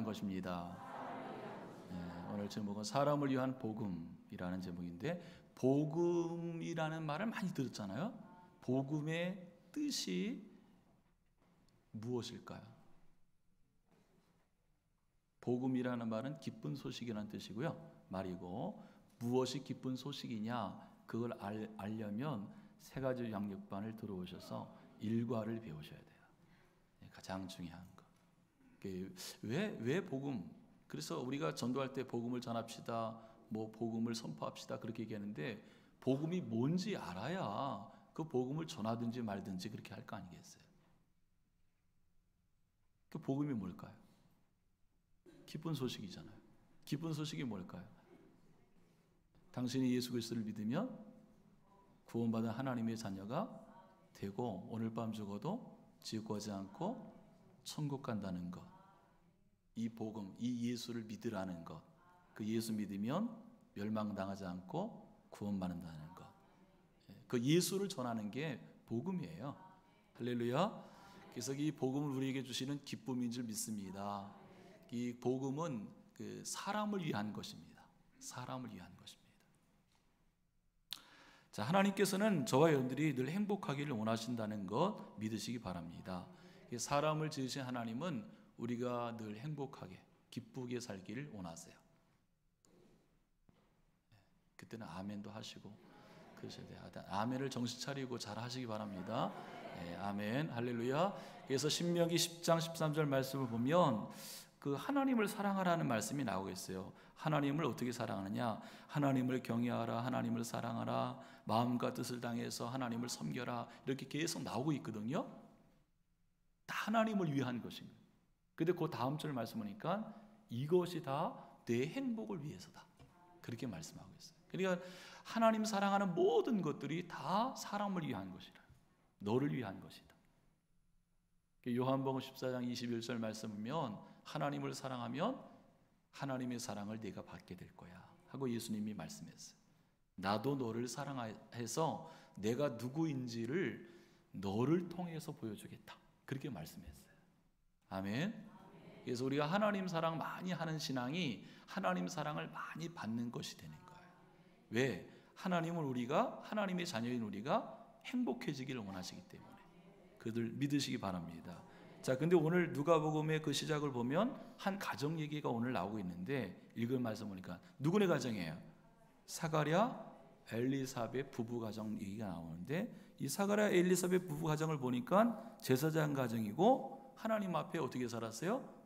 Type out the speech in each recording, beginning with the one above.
것입니다. 오늘 제목은 사람을 위한 복음이라는 제목인데, 복음이라는 말을 많이 들었잖아요. 복음의 뜻이 무엇일까요? 복음이라는 말은 기쁜 소식이라는 뜻이고요. 말이고, 무엇이 기쁜 소식이냐, 그걸 알려면 세 가지 양육반을 들어오셔서 일과를 배우셔야 돼요. 가장 중요한 거. 왜 복음? 그래서 우리가 전도할 때 복음을 전합시다, 뭐 복음을 선포합시다 그렇게 얘기하는데, 복음이 뭔지 알아야 그 복음을 전하든지 말든지 그렇게 할 거 아니겠어요? 그 복음이 뭘까요? 기쁜 소식이잖아요. 기쁜 소식이 뭘까요? 당신이 예수 그리스도를 믿으면 구원받은 하나님의 자녀가 되고, 오늘 밤 죽어도 지옥 가지 않고 천국 간다는 것. 이 복음, 이 예수를 믿으라는 것. 그 예수 믿으면 멸망당하지 않고 구원받는다는 것. 그 예수를 전하는 게 복음이에요. 할렐루야. 그래서 이 복음을 우리에게 주시는 기쁨인 줄 믿습니다. 이 복음은 그 사람을 위한 것입니다. 사람을 위한 것입니다. 자, 하나님께서는 저와 여러분들이 늘 행복하기를 원하신다는 것 믿으시기 바랍니다. 사람을 지으신 하나님은 우리가 늘 행복하게, 기쁘게 살기를 원하세요. 그때는 아멘도 하시고 그러셔야 돼요. 아멘을 정신 차리고 잘 하시기 바랍니다. 아멘, 할렐루야. 그래서 신명기 10장 13절 말씀을 보면 그 하나님을 사랑하라는 말씀이 나오고 있어요. 하나님을 어떻게 사랑하느냐? 하나님을 경외하라, 하나님을 사랑하라, 마음과 뜻을 다해서 하나님을 섬겨라, 이렇게 계속 나오고 있거든요. 다 하나님을 위한 것입니다. 근데 그 다음 절 말씀 보니까 이것이 다 내 행복을 위해서다, 그렇게 말씀하고 있어요. 그러니까 하나님 사랑하는 모든 것들이 다 사람을 위한 것이다, 너를 위한 것이다. 요한복음 14장 21절 말씀 보면 하나님을 사랑하면 하나님의 사랑을 네가 받게 될 거야 하고 예수님이 말씀했어요. 나도 너를 사랑해서 내가 누구인지를 너를 통해서 보여주겠다, 그렇게 말씀했어요. 아멘. 그래서 우리가 하나님 사랑 많이 하는 신앙이 하나님 사랑을 많이 받는 것이 되는 거예요. 왜? 하나님은 우리가, 하나님의 자녀인 우리가 행복해지기를 원하시기 때문에 그들 믿으시기 바랍니다. 자, 근데 오늘 누가복음의 그 시작을 보면 한 가정 얘기가 오늘 나오고 있는데, 읽은 말씀 보니까 누구네 가정이에요? 사가랴 엘리사벳 부부 가정 얘기가 나오는데, 이 사가랴 엘리사벳 부부 가정을 보니까 제사장 가정이고 하나님 앞에 어떻게 살았어요?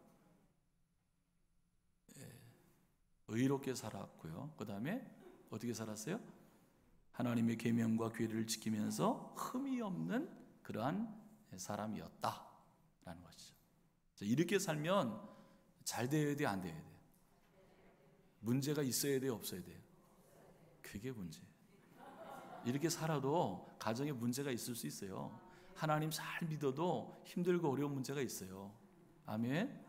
의롭게 살았고요. 그 다음에 어떻게 살았어요? 하나님의 계명과 규례를 지키면서 흠이 없는 그러한 사람이었다라는 것이죠. 이렇게 살면 잘 되어야 돼, 안 되어야 돼? 문제가 있어야 돼, 없어야 돼요? 그게 문제예요. 이렇게 살아도 가정에 문제가 있을 수 있어요. 하나님 잘 믿어도 힘들고 어려운 문제가 있어요. 아멘.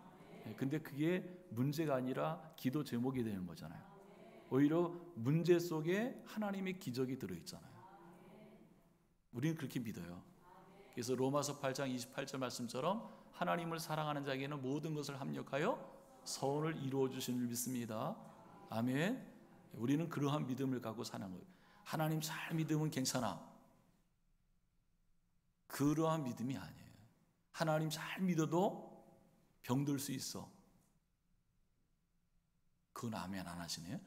근데 그게 문제가 아니라 기도 제목이 되는 거잖아요. 오히려 문제 속에 하나님의 기적이 들어있잖아요. 우리는 그렇게 믿어요. 그래서 로마서 8장 28절 말씀처럼 하나님을 사랑하는 자에게는 모든 것을 합력하여 선을 이루어 주시는 줄 믿습니다. 아멘. 우리는 그러한 믿음을 갖고 사는 거예요. 하나님 잘 믿으면 괜찮아, 그러한 믿음이 아니에요. 하나님 잘 믿어도 병들 수 있어, 그건 아멘 안 하시네요.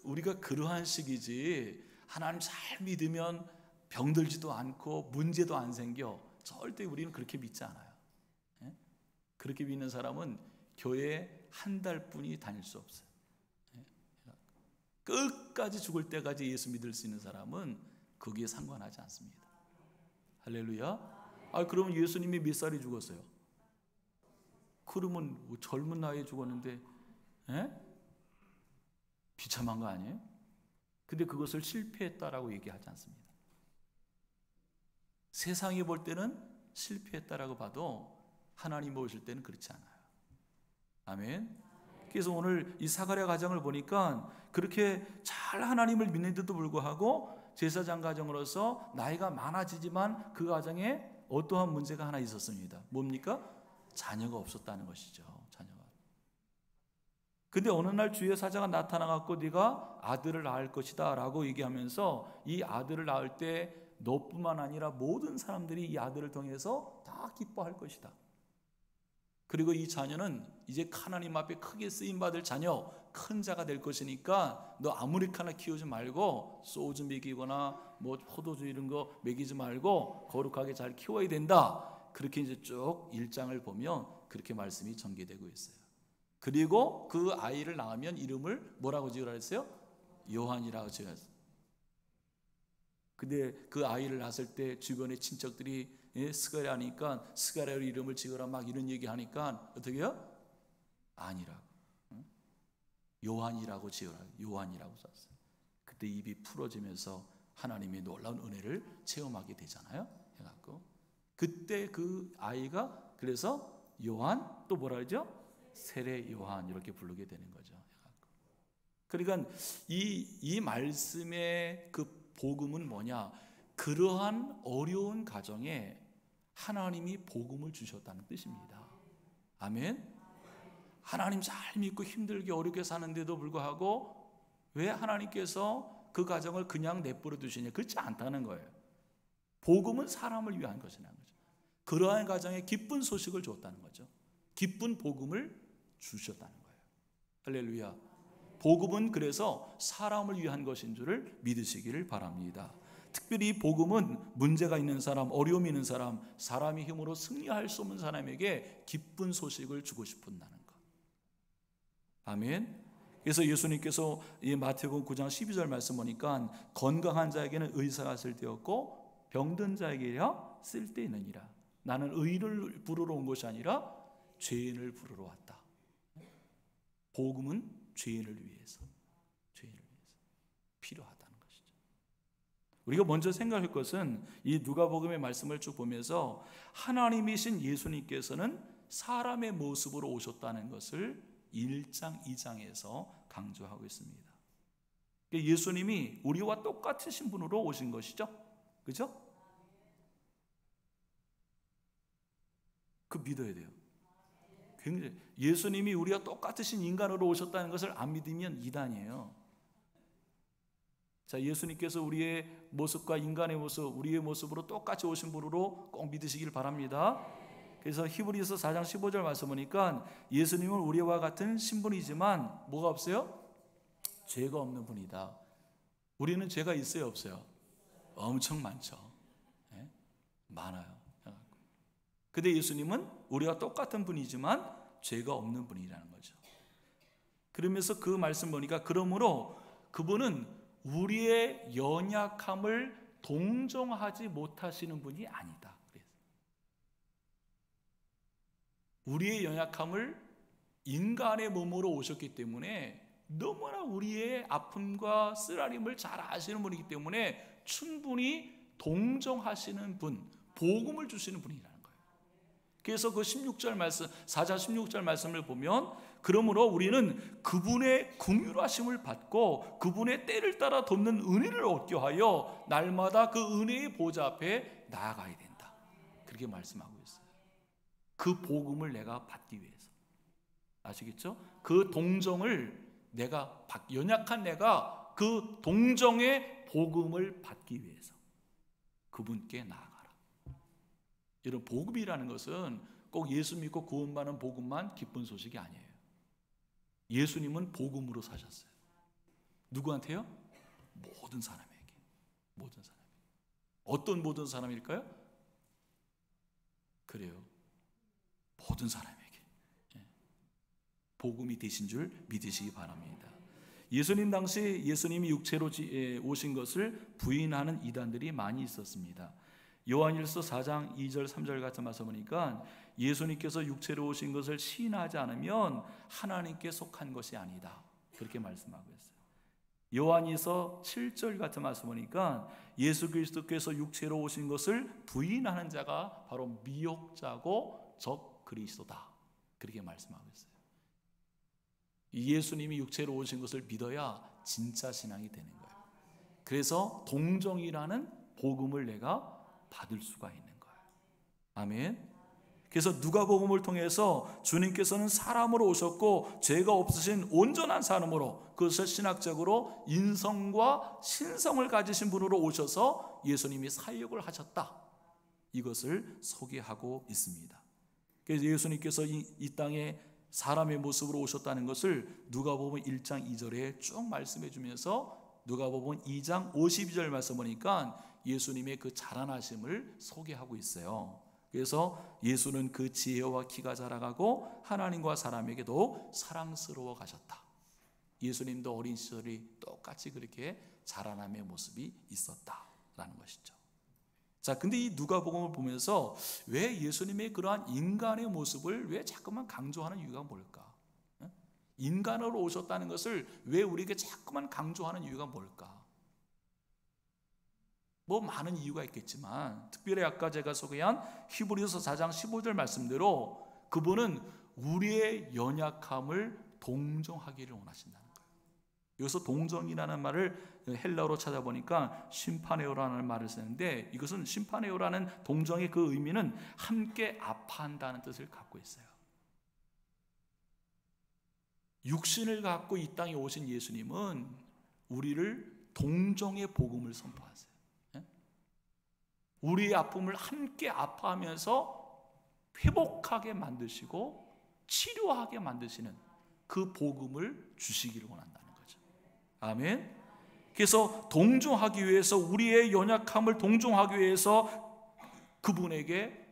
우리가 그러한 식이지, 하나님 잘 믿으면 병들지도 않고 문제도 안 생겨, 절대 우리는 그렇게 믿지 않아요. 그렇게 믿는 사람은 교회에 한 달뿐이 다닐 수 없어요. 끝까지 죽을 때까지 예수 믿을 수 있는 사람은 거기에 상관하지 않습니다. 할렐루야. 그러면 예수님이 몇 살에 죽었어요? 그러면 젊은 나이에 죽었는데 비참한 거 아니에요? 근데 그것을 실패했다라고 얘기하지 않습니다. 세상이 볼 때는 실패했다라고 봐도 하나님 보실 때는 그렇지 않아요. 아멘. 그래서 오늘 이 사가랴 가정을 보니까 그렇게 잘 하나님을 믿는데도 불구하고 제사장 가정으로서 나이가 많아지지만 그 가정에 어떠한 문제가 하나 있었습니다. 뭡니까? 자녀가 없었다는 것이죠. 자녀가. 근데 어느 날 주의 사자가 나타나 갖고 네가 아들을 낳을 것이다 라고 얘기하면서 이 아들을 낳을 때 너뿐만 아니라 모든 사람들이 이 아들을 통해서 다 기뻐할 것이다. 그리고 이 자녀는 이제 하나님 앞에 크게 쓰임받을 자녀, 큰 자가 될 것이니까 너 아무리카나 키우지 말고 소주 먹이거나 뭐 포도주 이런 거 먹이지 말고 거룩하게 잘 키워야 된다. 그렇게 이제 쭉 1장을 보면 그렇게 말씀이 전개되고 있어요. 그리고 그 아이를 낳으면 이름을 뭐라고 지으라 했어요? 요한이라고 지었어요. 근데 그 아이를 낳았을 때 주변의 친척들이 스가랴 하니까 스가랴로 이름을 지으라 막 이런 얘기 하니까 어떻게 해요? 아니라고. 요한이라고 지으라. 요한이라고 썼어요. 그때 입이 풀어지면서 하나님의 놀라운 은혜를 체험하게 되잖아요. 해갖고 그때 그 아이가 그래서 요한 또 뭐라 그러죠? 세례 요한 이렇게 부르게 되는 거죠. 해갖고. 그러니까 이 말씀의 그 복음은 뭐냐? 그러한 어려운 가정에 하나님이 복음을 주셨다는 뜻입니다. 아멘. 하나님 잘 믿고 힘들게 어렵게 사는데도 불구하고 왜 하나님께서 그 가정을 그냥 내버려 두시냐? 그렇지 않다는 거예요. 복음은 사람을 위한 것이라는 거죠. 그러한 가정에 기쁜 소식을 줬다는 거죠. 기쁜 복음을 주셨다는 거예요. 할렐루야. 복음은 그래서 사람을 위한 것인 줄을 믿으시기를 바랍니다. 특별히 복음은 문제가 있는 사람, 어려움이 있는 사람, 사람의 힘으로 승리할 수 없는 사람에게 기쁜 소식을 주고 싶은다는 것. 아멘. 그래서 예수님께서 이 마태복음 9장 12절 말씀 보니까 건강한 자에게는 의사가 쓸데없고 병든 자에게야 쓸데있느니라. 나는 의를 부르러 온 것이 아니라 죄인을 부르러 왔다. 복음은 죄인을 위해서 필요하다는 것이죠. 우리가 먼저 생각할 것은 이 누가복음의 말씀을 쭉 보면서 하나님이신 예수님께서는 사람의 모습으로 오셨다는 것을 1장, 2장에서 강조하고 있습니다. 예수님이 우리와 똑같으신 분으로 오신 것이죠. 그죠? 그 믿어야 돼요. 굉장히 예수님이 우리와 똑같으신 인간으로 오셨다는 것을 안 믿으면 이단이에요. 자, 예수님께서 우리의 모습과 인간의 모습, 우리의 모습으로 똑같이 오신 분으로 꼭 믿으시길 바랍니다. 그래서 히브리서 4장 15절 말씀 보니까 예수님은 우리와 같은 신분이지만 뭐가 없어요? 죄가 없는 분이다. 우리는 죄가 있어요, 없어요? 엄청 많죠. 네? 많아요. 근데 예수님은 우리와 똑같은 분이지만 죄가 없는 분이라는 거죠. 그러면서 그 말씀 보니까 그러므로 그분은 우리의 연약함을 동정하지 못하시는 분이 아니다. 우리의 연약함을 인간의 몸으로 오셨기 때문에 너무나 우리의 아픔과 쓰라림을 잘 아시는 분이기 때문에 충분히 동정하시는 분, 복음을 주시는 분이라는 거예요. 그래서 그 16절 말씀, 4장 16절 말씀을 보면 그러므로 우리는 그분의 긍휼하심을 받고 그분의 때를 따라 돕는 은혜를 얻게 하여 날마다 그 은혜의 보좌 앞에 나아가야 된다. 그렇게 말씀하고 있어요. 그 복음을 내가 받기 위해서. 아시겠죠? 그 동정을 내가 연약한 내가 그 동정의 복음을 받기 위해서 그분께 나아가라. 이런 복음이라는 것은 꼭 예수 믿고 구원받는 복음만 기쁜 소식이 아니에요. 예수님은 복음으로 사셨어요. 누구한테요? 모든 사람에게. 모든 사람에게. 어떤 모든 사람일까요? 그래요. 모든 사람에게 복음이 되신 줄 믿으시기 바랍니다. 예수님 당시 예수님이 육체로 오신 것을 부인하는 이단들이 많이 있었습니다. 요한일서 4장 2절 3절 같은 말씀 보니까 예수님께서 육체로 오신 것을 시인하지 않으면 하나님께 속한 것이 아니다. 그렇게 말씀하고 있어요. 요한일서 7절 같은 말씀 보니까 예수 그리스도께서 육체로 오신 것을 부인하는 자가 바로 미혹자고 적 그리스도다. 그렇게 말씀하고 있어요. 예수님이 육체로 오신 것을 믿어야 진짜 신앙이 되는 거예요. 그래서 동정이라는 복음을 내가 받을 수가 있는 거예요. 아멘. 그래서 누가복음을 통해서 주님께서는 사람으로 오셨고 죄가 없으신 온전한 사람으로, 그것을 신학적으로 인성과 신성을 가지신 분으로 오셔서 예수님이 사역을 하셨다, 이것을 소개하고 있습니다. 그래서 예수님께서 이 땅에 사람의 모습으로 오셨다는 것을 누가복음 1장 2절에 쭉 말씀해 주면서 누가복음 2장 52절 말씀 보니까 예수님의 그 자라나심을 소개하고 있어요. 그래서 예수는 그 지혜와 키가 자라가고 하나님과 사람에게도 사랑스러워 가셨다. 예수님도 어린 시절이 똑같이 그렇게 자라남의 모습이 있었다라는 것이죠. 자, 근데 이 누가복음을 보면서 왜 예수님의 그러한 인간의 모습을 왜 자꾸만 강조하는 이유가 뭘까? 인간으로 오셨다는 것을 왜 우리에게 자꾸만 강조하는 이유가 뭘까? 뭐 많은 이유가 있겠지만 특별히 아까 제가 소개한 히브리서 4장 15절 말씀대로 그분은 우리의 연약함을 동정하기를 원하신다는 거예요. 여기서 동정이라는 말을 헬라어로 찾아보니까 심파네오라는 말을 쓰는데, 이것은 심파네오라는 동정의 그 의미는 함께 아파한다는 뜻을 갖고 있어요. 육신을 갖고 이 땅에 오신 예수님은 우리를 동정의 복음을 선포하세요. 우리의 아픔을 함께 아파하면서 회복하게 만드시고 치료하게 만드시는 그 복음을 주시기를 원한다는 거죠. 아멘. 그래서 동정하기 위해서, 우리의 연약함을 동정하기 위해서 그분에게,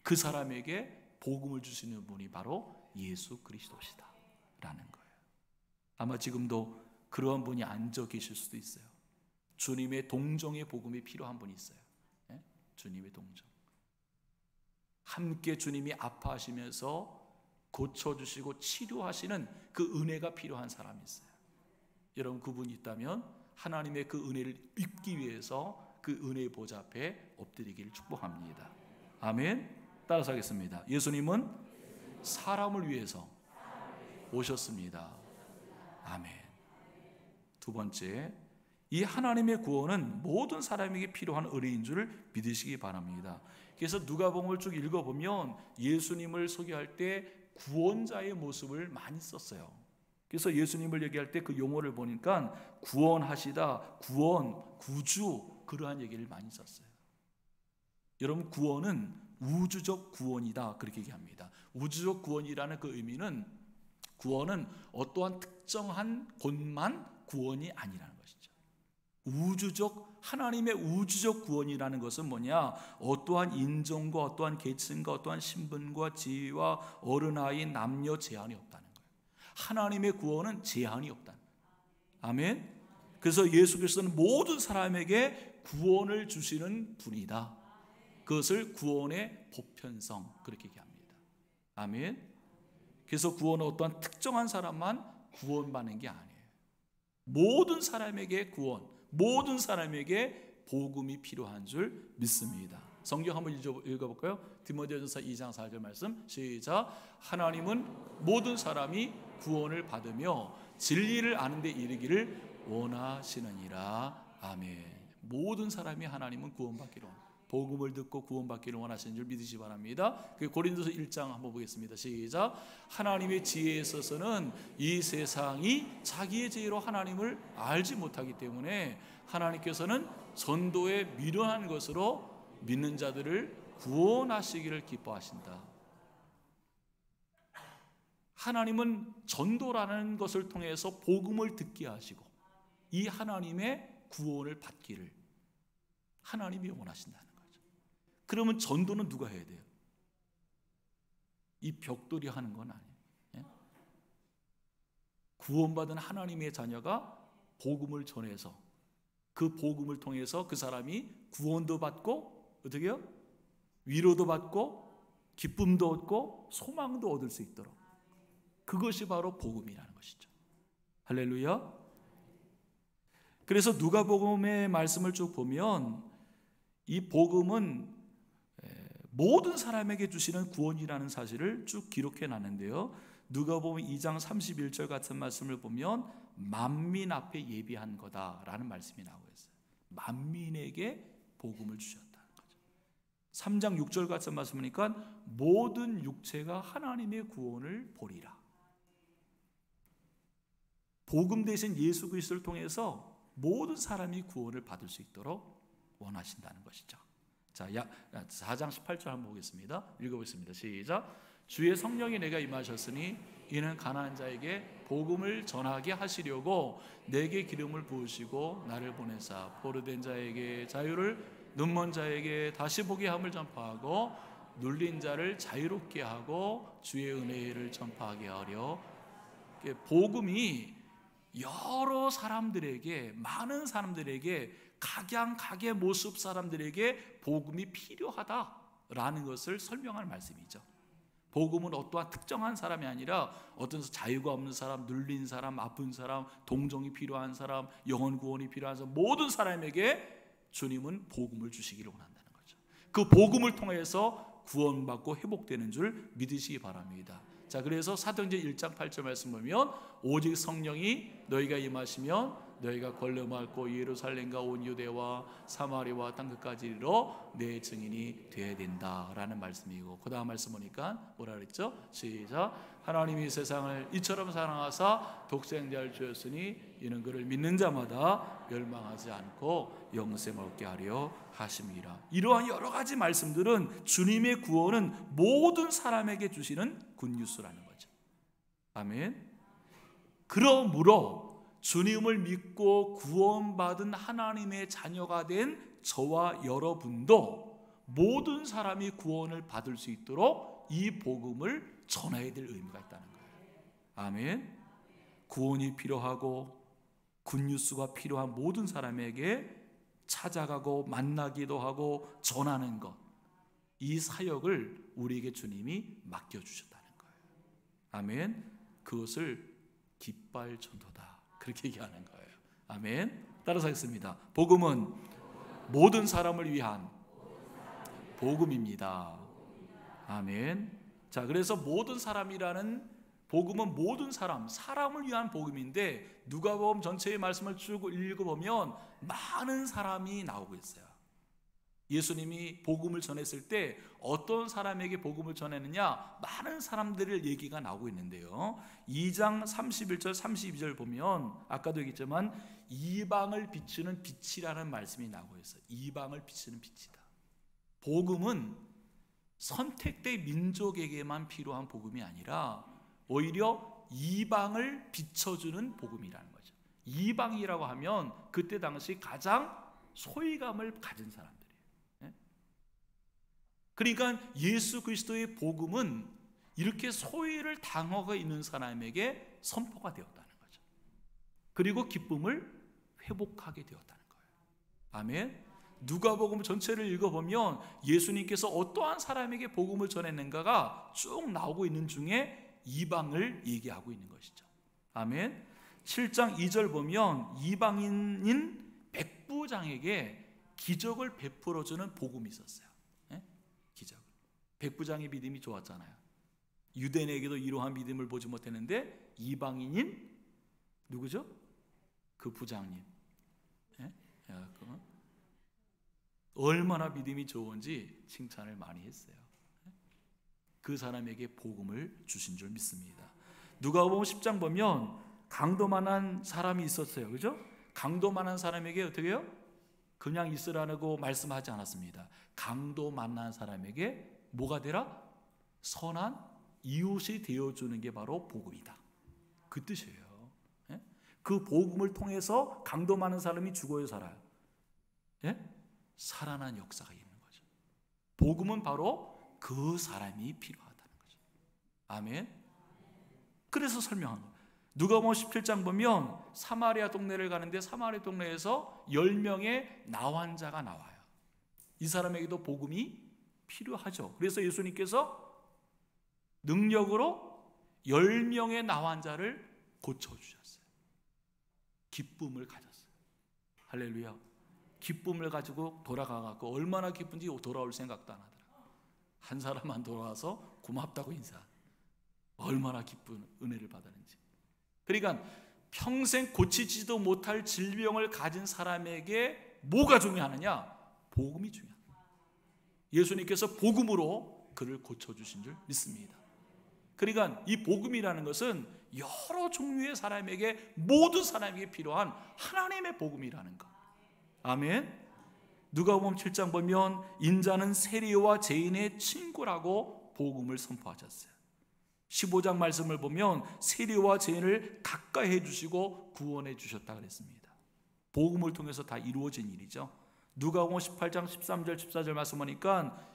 그 사람에게 복음을 주시는 분이 바로 예수 그리스도시다 라는 거예요. 아마 지금도 그러한 분이 앉아 계실 수도 있어요. 주님의 동정의 복음이 필요한 분이 있어요. 주님의 동정, 함께 주님이 아파하시면서 고쳐주시고 치료하시는 그 은혜가 필요한 사람이 있어요. 여러분, 그분이 있다면 하나님의 그 은혜를 입기 위해서 그 은혜의 보좌 앞에 엎드리기를 축복합니다. 아멘. 따라서 하겠습니다. 예수님은 사람을 위해서 오셨습니다. 아멘. 두 번째, 이 하나님의 구원은 모든 사람에게 필요한 은혜인 줄 믿으시기 바랍니다. 그래서 누가복음을 쭉 읽어보면 예수님을 소개할 때 구원자의 모습을 많이 썼어요. 그래서 예수님을 얘기할 때 그 용어를 보니까 구원하시다, 구원, 구주, 그러한 얘기를 많이 썼어요. 여러분, 구원은 우주적 구원이다, 그렇게 얘기합니다. 우주적 구원이라는 그 의미는, 구원은 어떠한 특정한 곳만 구원이 아니라는 것이죠. 우주적, 하나님의 우주적 구원이라는 것은 뭐냐? 어떠한 인종과 어떠한 계층과 어떠한 신분과 지위와 어른아이 남녀 제한이 없다는 거예요. 하나님의 구원은 제한이 없다는 거예요. 아멘. 그래서 예수 그리스도는 모든 사람에게 구원을 주시는 분이다. 그것을 구원의 보편성, 그렇게 얘기합니다. 아멘. 그래서 구원은 어떠한 특정한 사람만 구원받는 게 아니에요. 모든 사람에게 구원, 모든 사람에게 복음이 필요한 줄 믿습니다. 성경 한번 읽어볼까요? 디모데전서 2장 4절 말씀 시작. 하나님은 모든 사람이 구원을 받으며 진리를 아는 데 이르기를 원하시느니라. 아멘. 모든 사람이 하나님은 구원받기를, 복음을 듣고 구원받기를 원하시는 줄 믿으시기 바랍니다. 고린도서 1장 한번 보겠습니다. 시작. 하나님의 지혜에 있어서는 이 세상이 자기의 지혜로 하나님을 알지 못하기 때문에 하나님께서는 전도에 미련한 것으로 믿는 자들을 구원하시기를 기뻐하신다. 하나님은 전도라는 것을 통해서 복음을 듣게 하시고 이 하나님의 구원을 받기를 하나님이 원하신다는 거죠. 그러면 전도는 누가 해야 돼요? 이 벽돌이 하는 건 아니에요. 예? 구원받은 하나님의 자녀가 복음을 전해서 그 복음을 통해서 그 사람이 구원도 받고 어떻게 해요? 위로도 받고 기쁨도 얻고 소망도 얻을 수 있도록, 그것이 바로 복음이라는 것이죠. 할렐루야. 그래서 누가복음의 말씀을 쭉 보면 이 복음은 모든 사람에게 주시는 구원이라는 사실을 쭉 기록해 놨는데요. 누가복음 2장 31절 같은 말씀을 보면 만민 앞에 예비한 거다라는 말씀이 나오고 있어요. 만민에게 복음을 주셨다는 거죠. 3장 6절 같은 말씀 보니까 모든 육체가 하나님의 구원을 보리라. 복음 대신 예수 그리스도를 통해서 모든 사람이 구원을 받을 수 있도록 원하신다는 것이죠. 자, 4장 18절 한번 보겠습니다. 읽어보겠습니다. 시작. 주의 성령이 내가 임하셨으니 이는 가난한 자에게 복음을 전하게 하시려고 내게 기름을 부으시고 나를 보내사 포로된 자에게 자유를, 눈먼 자에게 다시 보게 함을 전파하고 눌린 자를 자유롭게 하고 주의 은혜를 전파하게 하려. 복음이 여러 사람들에게, 많은 사람들에게, 각양각의 모습 사람들에게 복음이 필요하다라는 것을 설명할 말씀이죠. 복음은 어떠한 특정한 사람이 아니라 어떤 자유가 없는 사람, 눌린 사람, 아픈 사람, 동정이 필요한 사람, 영혼 구원이 필요한 사람, 모든 사람에게 주님은 복음을 주시기를 원한다는 거죠. 그 복음을 통해서 구원받고 회복되는 줄 믿으시기 바랍니다. 자, 그래서 사도행전 1장 8절 말씀 보면 오직 성령이 너희가 임하시면 너희가 권능 받고 예루살렘과 온 유대와 사마리아와 땅 끝까지 이르러 내 증인이 되어야 된다라는 말씀이고, 그 다음 말씀 보니까 뭐라 그랬죠? 시작. 하나님이 세상을 이처럼 사랑하사 독생자를 주었으니 이는 그를 믿는 자마다 멸망하지 않고 영생을 얻게 하려 하심이라. 이러한 여러 가지 말씀들은 주님의 구원은 모든 사람에게 주시는 굿뉴스라는 거죠. 아멘. 그러므로 주님을 믿고 구원받은 하나님의 자녀가 된 저와 여러분도 모든 사람이 구원을 받을 수 있도록 이 복음을 전해야 될 의무가 있다는 거예요. 아멘. 구원이 필요하고 굿뉴스가 필요한 모든 사람에게 찾아가고 만나기도 하고 전하는 것, 이 사역을 우리에게 주님이 맡겨주셨다는 거예요. 아멘. 그것을 깃발 전도다, 그렇게 얘기하는 거예요. 아멘. 따라서 하겠습니다. 복음은 모든 사람을 위한 복음입니다. 아멘. 자, 그래서 모든 사람이라는 복음은 모든 사람을 위한 복음인데, 누가복음 전체의 말씀을 쭉 읽어보면 많은 사람이 나오고 있어요. 예수님이 복음을 전했을 때 어떤 사람에게 복음을 전했느냐, 많은 사람들의 얘기가 나오고 있는데요, 2장 31절 32절 보면 아까도 얘기했지만 이방을 비추는 빛이라는 말씀이 나오고 있어요. 이방을 비추는 빛이다. 복음은 선택된 민족에게만 필요한 복음이 아니라 오히려 이방을 비춰주는 복음이라는 거죠. 이방이라고 하면 그때 당시 가장 소외감을 가진 사람들이에요. 그러니까 예수 그리스도의 복음은 이렇게 소외를 당하고 있는 사람에게 선포가 되었다는 거죠. 그리고 기쁨을 회복하게 되었다는 거예요. 아멘. 누가복음 전체를 읽어보면 예수님께서 어떠한 사람에게 복음을 전했는가가 쭉 나오고 있는 중에 이방을 얘기하고 있는 것이죠. 아멘. 7장 2절 보면 이방인인 백부장에게 기적을 베풀어주는 복음이 있었어요. 기적. 백부장의 믿음이 좋았잖아요. 유대인에게도 이러한 믿음을 보지 못했는데 이방인인 누구죠? 그 부장님. 얼마나 믿음이 좋은지 칭찬을 많이 했어요. 그 사람에게 복음을 주신 줄 믿습니다. 누가복음 10장 보면 강도만한 사람이 있었어요. 그죠? 강도만한 사람에게 어떻게 해요? 그냥 있으라고 말씀하지 않았습니다. 강도 만난 사람에게 뭐가 되라? 선한 이웃이 되어주는 게 바로 복음이다, 그 뜻이에요. 그 복음을 통해서 강도 많은 사람이 죽어요, 살아요? 살아난 역사가 있는 거죠. 복음은 바로 그 사람이 필요하다는 거죠. 아멘. 그래서 설명한 거예요. 누가복음 17장 보면 사마리아 동네를 가는데 사마리아 동네에서 10명의 나환자가 나와요. 이 사람에게도 복음이 필요하죠. 그래서 예수님께서 능력으로 10명의 나환자를 고쳐주셨어요. 기쁨을 가졌어요. 할렐루야. 기쁨을 가지고 돌아가고 얼마나 기쁜지 돌아올 생각도 안 하더라고요. 한 사람만 돌아와서 고맙다고 인사. 얼마나 기쁜 은혜를 받았는지. 그러니까 평생 고치지도 못할 질병을 가진 사람에게 뭐가 중요하느냐? 복음이 중요합니다. 예수님께서 복음으로 그를 고쳐주신 줄 믿습니다. 그러니까 이 복음이라는 것은 여러 종류의 사람에게, 모든 사람에게 필요한 하나님의 복음이라는 것. 아멘. 누가복음 7장 보면 인자는 세리와 죄인의 친구라고 복음을 선포하셨어요. 15장 말씀을 보면 세리와 죄인을 가까이 해주시고 구원해 주셨다 그랬습니다. 복음을 통해서 다 이루어진 일이죠. 누가복음 18장 13절 14절 말씀 보니까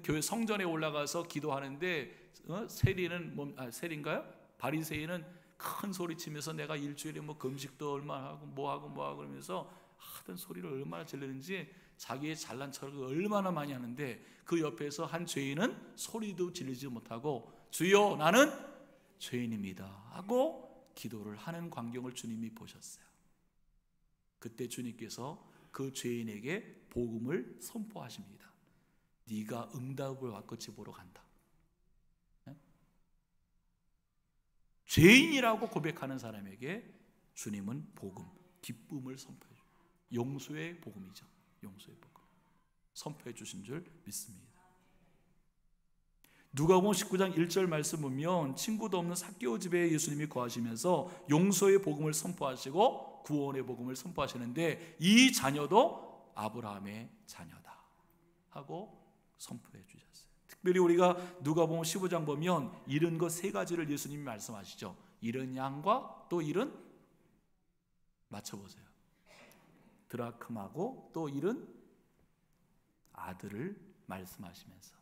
교회 성전에 올라가서 기도하는데 세리인가요? 바리새인은 큰 소리 치면서 내가 일주일에 뭐 금식도 얼마나 하고 뭐하고 그러면서 하던 소리를 얼마나 질르는지 자기의 잘난 척을 얼마나 많이 하는데, 그 옆에서 한 죄인은 소리도 지르지 못하고 주여 나는 죄인입니다 하고 기도를 하는 광경을 주님이 보셨어요. 그때 주님께서 그 죄인에게 복음을 선포하십니다. 네가 응답을 받고 보러 간다. 죄인이라고 고백하는 사람에게 주님은 복음, 기쁨을 선포해 줍니다. 용서의 복음이죠. 용서의 복음 선포해 주신 줄 믿습니다. 누가복음 19장 1절 말씀 보면 친구도 없는 삭개오 집에 예수님이 거하시면서 용서의 복음을 선포하시고 구원의 복음을 선포하시는데, 이 자녀도 아브라함의 자녀다 하고 선포해 주셨어요. 특별히 우리가 누가복음 15장 보면 잃은 것 세 가지를 예수님이 말씀하시죠. 잃은 양과 또 잃은, 맞춰보세요, 드라크마고 또 잃은 아들을 말씀하시면서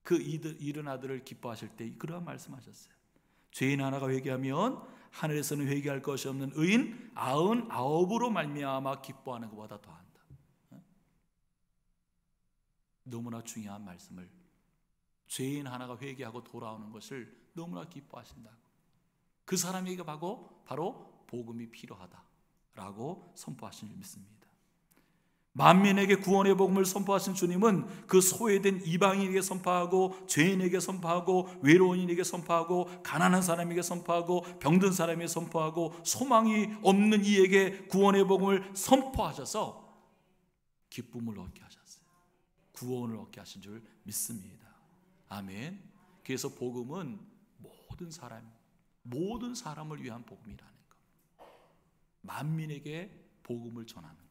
그 잃은 아들을 기뻐하실 때 그러한 말씀하셨어요. 죄인 하나가 회개하면 하늘에서는 회개할 것이 없는 의인 99으로 말미암아 기뻐하는 것보다 더한다. 너무나 중요한 말씀을, 죄인 하나가 회개하고 돌아오는 것을 너무나 기뻐하신다고, 그 사람에게 바로 복음이 필요하다라고 선포하신 줄 믿습니다. 만민에게 구원의 복음을 선포하신 주님은 그 소외된 이방인에게 선포하고, 죄인에게 선포하고, 외로운인에게 선포하고, 가난한 사람에게 선포하고, 병든 사람에게 선포하고, 소망이 없는 이에게 구원의 복음을 선포하셔서 기쁨을 얻게 하셨어요. 구원을 얻게 하신 줄 믿습니다. 아멘. 그래서 복음은 모든 사람을 위한 복음이라는 것, 만민에게 복음을 전하는 것,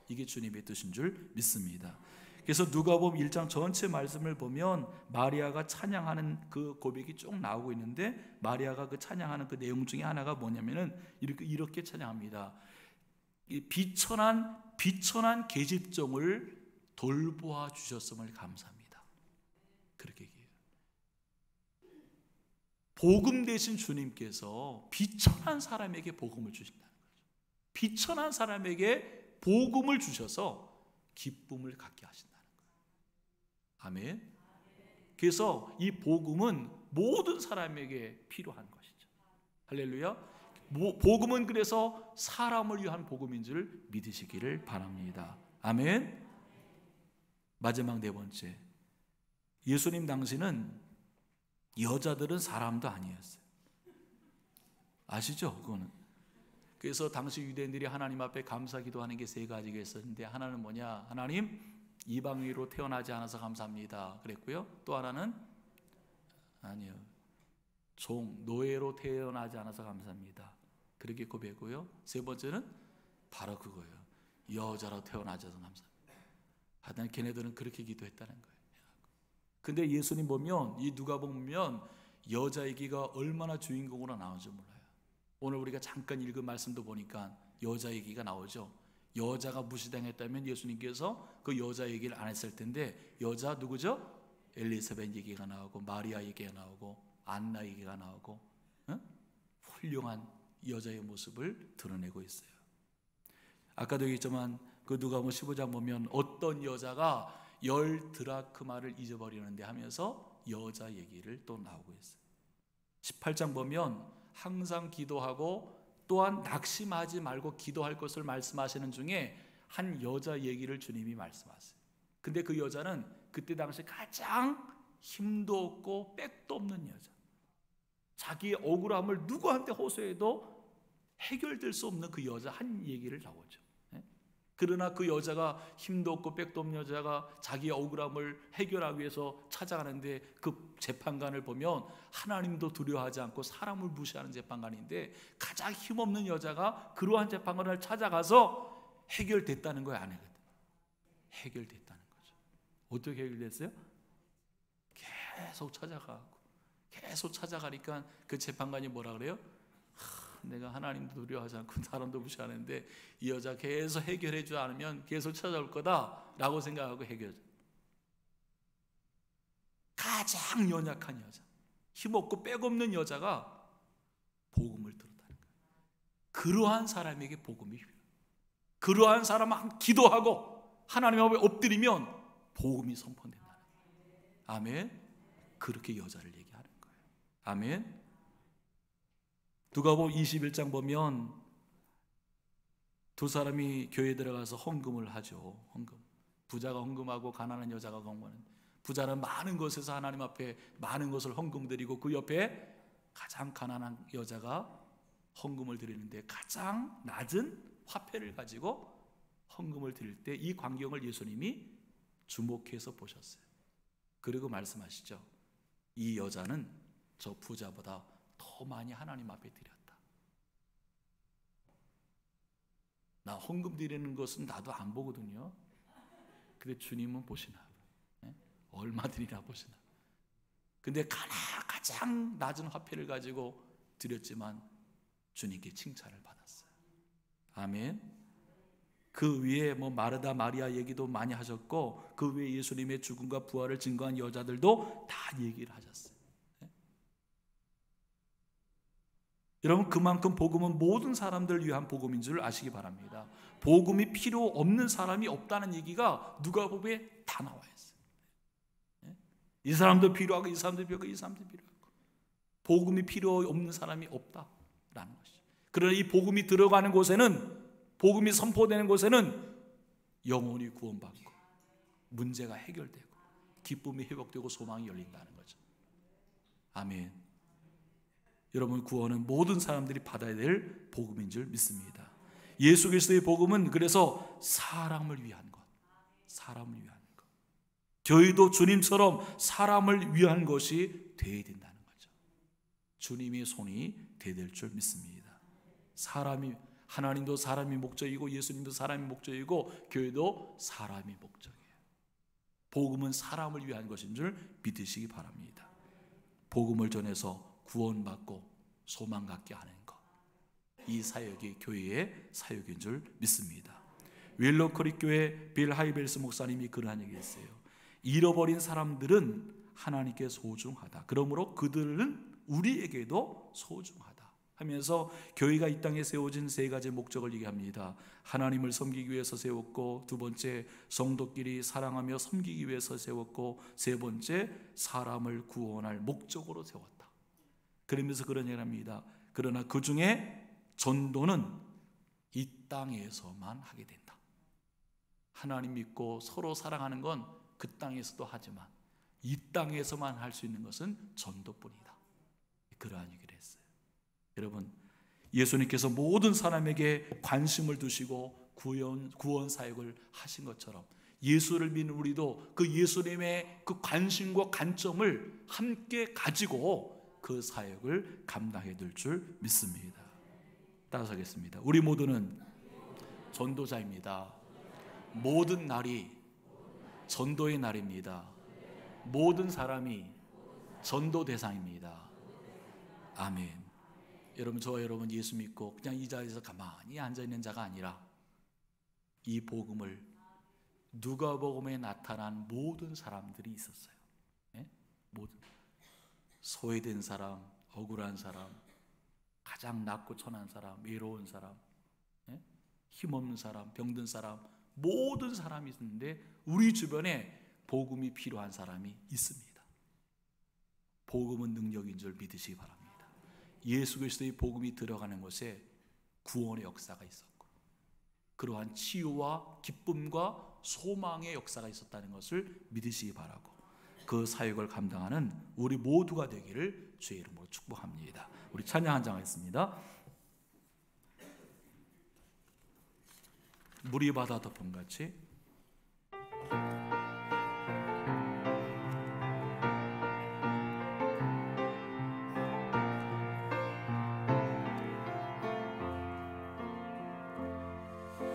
이게 주님의 뜻인 줄 믿습니다. 그래서 누가복음 1장 전체 말씀을 보면 마리아가 찬양하는 그 고백이 쭉 나오고 있는데, 마리아가 그 찬양하는 그 내용 중에 하나가 뭐냐면은 이렇게 찬양합니다. 이 비천한 계집종을 돌보아 주셨음을 감사합니다. 그렇게 얘기해요. 복음 되신 주님께서 비천한 사람에게 복음을 주신다는 거죠. 비천한 사람에게 복음을 주셔서 기쁨을 갖게 하신다는 거예요. 아멘. 그래서 이 복음은 모든 사람에게 필요한 것이죠. 할렐루야. 복음은 그래서 사람을 위한 복음인 줄 믿으시기를 바랍니다. 아멘. 마지막 네 번째, 예수님 당시는 여자들은 사람도 아니었어요. 아시죠? 그거는. 그래서 당시 유대인들이 하나님 앞에 감사 기도하는 게 세 가지가 있었는데, 하나는 뭐냐? 하나님, 이방인으로 태어나지 않아서 감사합니다 그랬고요. 또 하나는 아니요, 노예로 태어나지 않아서 감사합니다 그렇게 고백했고요. 세 번째는 바로 그거예요. 여자로 태어나지 않아서 감사합니다. 하여튼 걔네들은 그렇게 기도했다는 거예요. 근데 예수님 보면, 이 누가복음 보면 여자 얘기가 얼마나 주인공으로 나오는지 몰라요. 오늘 우리가 잠깐 읽은 말씀도 보니까 여자 얘기가 나오죠. 여자가 무시당했다면 예수님께서 그 여자 얘기를 안 했을 텐데, 여자 누구죠? 엘리사벳 얘기가 나오고, 마리아 얘기가 나오고, 안나 얘기가 나오고, 훌륭한 여자의 모습을 드러내고 있어요. 아까도 얘기했지만 그 누가복음 15장 보면 어떤 여자가 10 드라크마를 잊어버리는데 하면서 여자 얘기를 또 나오고 있어요. 18장 보면 항상 기도하고 또한 낙심하지 말고 기도할 것을 말씀하시는 중에 한 여자 얘기를 주님이 말씀하세요. 근데 그 여자는 그때 당시 가장 힘도 없고 백도 없는 여자, 자기의 억울함을 누구한테 호소해도 해결될 수 없는 그 여자 한 얘기를 나오죠. 그러나 그 여자가 힘도 없고 백도 없는 여자가 자기의 억울함을 해결하기 위해서 찾아가는데 그 재판관을 보면 하나님도 두려워하지 않고 사람을 무시하는 재판관인데 가장 힘없는 여자가 그러한 재판관을 찾아가서 해결됐다는 거예요. 안 해결됐다. 해결됐다는 거죠. 어떻게 해결됐어요? 계속 찾아가니까 그 재판관이 뭐라 그래요? 내가 하나님도 두려워하지 않고 사람도 무시하는데 이 여자 계속 해결해 주지 않으면 계속 찾아올 거다라고 생각하고 해결해. 가장 연약한 여자, 힘없고 백없는 여자가 복음을 들었다는 거예요. 그러한 사람에게 복음이 필요해요. 그러한 사람은 기도하고 하나님 앞에 엎드리면 복음이 선포된다는 거예요. 아멘. 그렇게 여자를 얘기하는 거예요. 아멘. 누가복음 21장 보면 두 사람이 교회에 들어가서 헌금을 하죠. 헌금. 부자가 헌금하고 가난한 여자가 헌금하는. 부자는 많은 것에서 하나님 앞에 많은 것을 헌금 드리고 그 옆에 가장 가난한 여자가 헌금을 드리는데 가장 낮은 화폐를 가지고 헌금을 드릴 때 이 광경을 예수님이 주목해서 보셨어요. 그리고 말씀하시죠. 이 여자는 저 부자보다 더 많이 하나님 앞에 드렸다. 나 헌금 드리는 것은 나도 안 보거든요. 근데 주님은 보시나? 얼마 드리나 보시나? 근데 가장 낮은 화폐를 가지고 드렸지만 주님께 칭찬을 받았어요. 아멘. 그 위에 마르다 마리아 얘기도 많이 하셨고 그 위에 예수님의 죽음과 부활을 증거한 여자들도 다 얘기를 하셨어요. 여러분 그만큼 복음은 모든 사람들을 위한 복음인 줄 아시기 바랍니다. 복음이 필요 없는 사람이 없다는 얘기가 누가복음에 다 나와 있어요. 이 사람도 필요하고 이 사람도 필요하고 이 사람도 필요하고 복음이 필요 없는 사람이 없다라는 것이죠. 그러나 이 복음이 들어가는 곳에는 복음이 선포되는 곳에는 영혼이 구원받고 문제가 해결되고 기쁨이 회복되고 소망이 열린다는 거죠. 아멘. 여러분 구원은 모든 사람들이 받아야 될 복음인 줄 믿습니다. 예수 그리스도의 복음은 그래서 사람을 위한 것, 사람을 위한 것. 저희도 주님처럼 사람을 위한 것이 되어야 된다는 거죠. 주님의 손이 되될 줄 믿습니다. 하나님도 사람이 목적이고 예수님도 사람이 목적이고 교회도 사람이 목적이에요. 복음은 사람을 위한 것인 줄 믿으시기 바랍니다. 복음을 전해서 구원받고 소망 갖게 하는 것, 이 사역이 교회의 사역인 줄 믿습니다. 윌로크릭 교회 빌 하이벨스 목사님이 그러한 얘기했어요. 잃어버린 사람들은 하나님께 소중하다. 그러므로 그들은 우리에게도 소중하다 하면서 교회가 이 땅에 세워진 세 가지 목적을 얘기합니다. 하나님을 섬기기 위해서 세웠고, 두 번째 성도끼리 사랑하며 섬기기 위해서 세웠고, 세 번째 사람을 구원할 목적으로 세웠다. 그러면서 그런 얘기를 합니다. 그러나 그 중에 전도는 이 땅에서만 하게 된다. 하나님 믿고 서로 사랑하는 건 그 땅에서도 하지만 이 땅에서만 할 수 있는 것은 전도뿐이다. 그러한 얘기를 했어요. 여러분, 예수님께서 모든 사람에게 관심을 두시고 구원 사역을 하신 것처럼 예수를 믿는 우리도 그 예수님의 그 관심과 관점을 함께 가지고 그 사역을 감당해 될 줄 믿습니다. 따라서겠습니다. 우리 모두는 전도자입니다. 모든 날이 전도의 날입니다. 모든 사람이 전도 대상입니다. 아멘. 여러분, 저와 여러분 예수 믿고 그냥 이 자리에서 가만히 앉아있는 자가 아니라 이 복음을 누가복음에 나타난 모든 사람들이 있었어요. 네? 모든 소외된 사람, 억울한 사람, 가장 낮고 천한 사람, 외로운 사람, 네? 힘없는 사람, 병든 사람, 모든 사람이 있는데 우리 주변에 복음이 필요한 사람이 있습니다. 복음은 능력인 줄 믿으시기 바랍니다. 예수 그리스도의 복음이 들어가는 곳에 구원의 역사가 있었고, 그러한 치유와 기쁨과 소망의 역사가 있었다는 것을 믿으시기 바라고, 그 사역을 감당하는 우리 모두가 되기를 주의 이름으로 축복합니다. 우리 찬양 한 장 하겠습니다. 물이 바다 덮음같이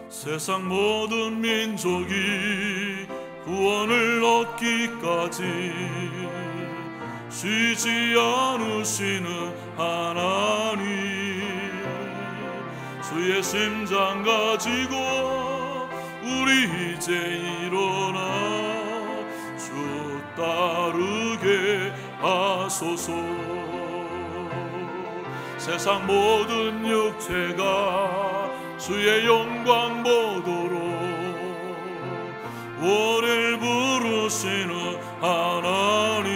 세상 모든 민족이 구원을 얻기까지 쉬지 않으시는 하나님, 주의 심장 가지고 우리 이제 일어나 주 따르게 하소서. 세상 모든 육체가 주의 영광 보도록 우리를 부르시는 하나님,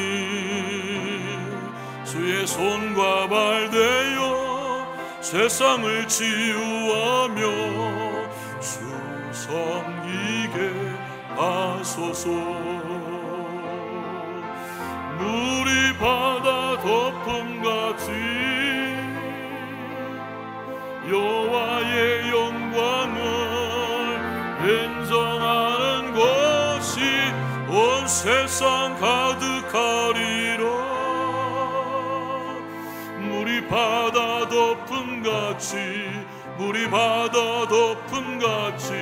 주의 손과 발 되어 세상을 치유하며 주 섬기게 하소서. 물이 바다 덮음같이 여호와의 영광을 인정하는 것이 온 세상 가득하리라. 물이 바다 덮음같이, 물이 바다 덮음같이,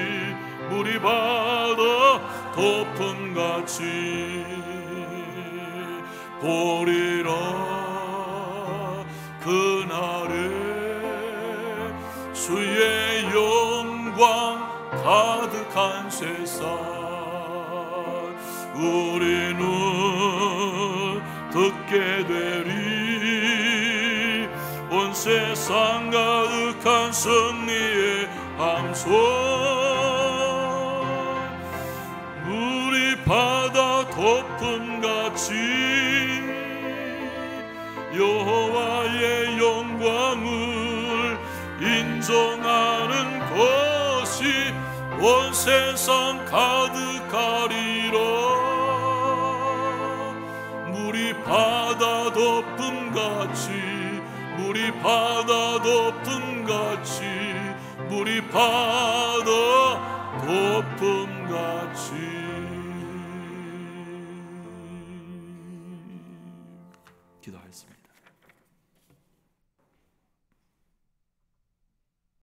물이 바다 덮음같이 보리라. 그날에 주의 영광 가득한 세상, 우리는 듣게 되리 온 세상 가득한 승리의 함성. 물이 바다 덮음같이 여호와의 영광을 인정하는 것이 온 세상 가득하리라. 물이 바다 덮음같이, 물이 바다 덮음같이, 물이 바다 덮음같이. 기도하겠습니다.